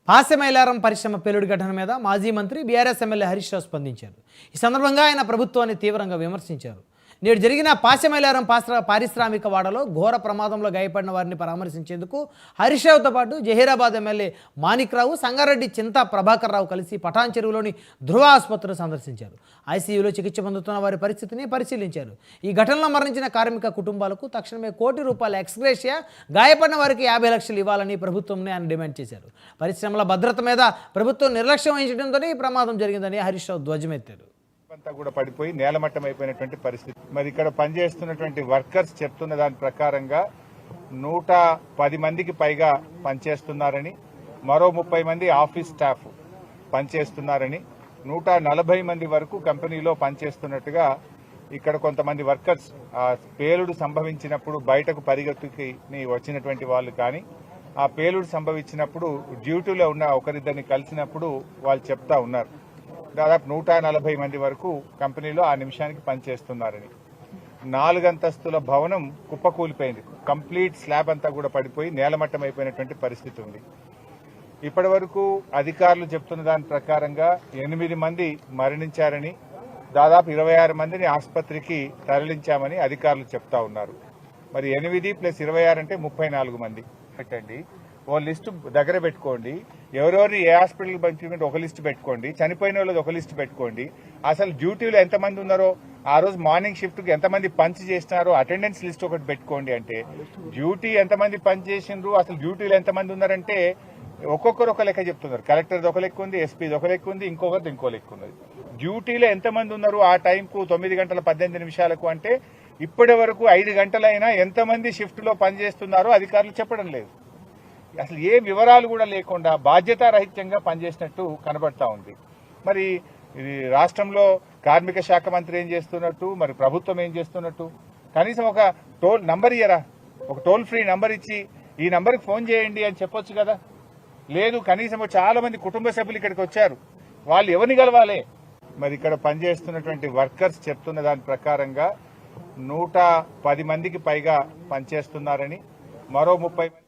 పాసెమైలారం పరిశ్రమ పేలుడు ఘటన మీద మాజీ మంత్రి బీఆర్ఎస్ ఎమ్మెల్యే హరీష్ రావు స్పందించారు. ఈ సందర్భంగా ఆయన ప్రభుత్వాన్ని తీవ్రంగా విమర్శించారు. నేడు జరిగిన పాసెమైలారం పారిశ్రామిక వాడలో ఘోర ప్రమాదంలో గాయపడిన వారిని పరామర్శించేందుకు హరీష్ రావుతో పాటు జహీరాబాద్ ఎమ్మెల్యే మాణిక్రావు, సంగారెడ్డి చింతా ప్రభాకర్ రావు కలిసి పటాన్ చెరువులోని ధృవ ఆసుపత్రిని సందర్శించారు. ఐసీయూలో చికిత్స పొందుతున్న వారి పరిస్థితిని పరిశీలించారు. ఈ ఘటనలో మరణించిన కార్మిక కుటుంబాలకు తక్షణమే ₹1 కోటి ఎక్స్గ్రేషియా, గాయపడిన వారికి 50 లక్షలు ఇవ్వాలని ప్రభుత్వంని ఆయన డిమాండ్ చేశారు. పరిశ్రమల భద్రత మీద ప్రభుత్వం నిర్లక్ష్యం వహించడంతోనే ఈ ప్రమాదం జరిగిందని హరీష్ రావు ధ్వజమెత్తారు. అంతా కూడా పడిపోయి నేలమట్టం అయిపోయినటువంటి పరిస్థితి. మరి ఇక్కడ పనిచేస్తున్నటువంటి వర్కర్స్ చెప్తున్న దాని ప్రకారంగా 110 మందికి పైగా పనిచేస్తున్నారని, మరో 30 మంది ఆఫీస్ స్టాఫ్ పనిచేస్తున్నారని, 140 మంది వరకు కంపెనీలో పనిచేస్తున్నట్టుగా ఇక్కడ కొంతమంది వర్కర్స్ పేలుడు సంభవించినప్పుడు బయటకు పరిగెత్తుకి వచ్చినటువంటి వాళ్ళు కానీ, ఆ పేలుడు సంభవించినప్పుడు డ్యూటీలో ఉన్న ఒకరిద్దరిని కలిసినప్పుడు వాళ్ళు చెప్తా ఉన్నారు. దాదాపు 140 మంది వరకు కంపెనీలో ఆ నిమిషానికి పనిచేస్తున్నారని. 4 అంతస్తుల భవనం కుప్పకూలిపోయింది. కంప్లీట్ స్లాబ్ అంతా కూడా పడిపోయి నేలమట్టం అయిపోయినటువంటి పరిస్థితి ఉంది. ఇప్పటి వరకు అధికారులు చెప్తున్న దాని ప్రకారంగా 8 మంది మరణించారని, దాదాపు 26 మందిని ఆసుపత్రికి తరలించామని అధికారులు చెప్తా ఉన్నారు. మరి 8 + 26 అంటే 34 మంది. పెట్టండి, ఓ లిస్టు దగ్గర పెట్టుకోండి. ఎవరెవరిని ఏ హాస్పిటల్కి పంపించుకుంటే ఒక లిస్టు పెట్టుకోండి. చనిపోయిన వాళ్ళది ఒక లిస్టు పెట్టుకోండి. అసలు డ్యూటీలో ఎంతమంది ఉన్నారో, ఆ రోజు మార్నింగ్ షిఫ్ట్కి ఎంతమంది పంచ్ చేసినారో అటెండెన్స్ లిస్ట్ ఒకటి పెట్టుకోండి. అంటే డ్యూటీ ఎంతమంది పంచ్ చేసిండ్రు, అసలు డ్యూటీలో ఎంతమంది ఉన్నారంటే ఒక్కొక్కరు ఒక లెక్క చెప్తున్నారు. కలెక్టర్ది ఒక లెక్క ఉంది, ఎస్పీది ఒక లెక్క ఉంది, ఇంకొకరిది ఇంకో లెక్క ఉన్నది. డ్యూటీలో ఎంతమంది ఉన్నారు ఆ టైంకు 9 గంటల 18 నిమిషాలకు అంటే ఇప్పటి వరకు 5 గంటలైనా ఎంతమంది షిఫ్ట్లో పనిచేస్తున్నారో అధికారులు చెప్పడం లేదు. అసలు ఏ వివరాలు కూడా లేకుండా బాధ్యతారహిత్యంగా పనిచేసినట్టు కనబడతా ఉంది. మరి రాష్ట్రంలో కార్మిక శాఖ మంత్రి ఏం చేస్తున్నట్టు, మరి ప్రభుత్వం ఏం చేస్తున్నట్టు? కనీసం ఒక టోల్ నంబర్ ఇయ్యరా, ఒక టోల్ ఫ్రీ నంబర్ ఇచ్చి ఈ నంబర్కి ఫోన్ చేయండి అని చెప్పొచ్చు కదా. లేదు, కనీసం చాలా మంది కుటుంబ సభ్యులు ఇక్కడికి వచ్చారు, వాళ్ళు ఎవరిని కలవాలి? మరి ఇక్కడ పనిచేస్తున్నటువంటి వర్కర్స్ చెప్తున్న దాని ప్రకారంగా 110 మందికి పైగా పనిచేస్తున్నారని, మరో 30 మంది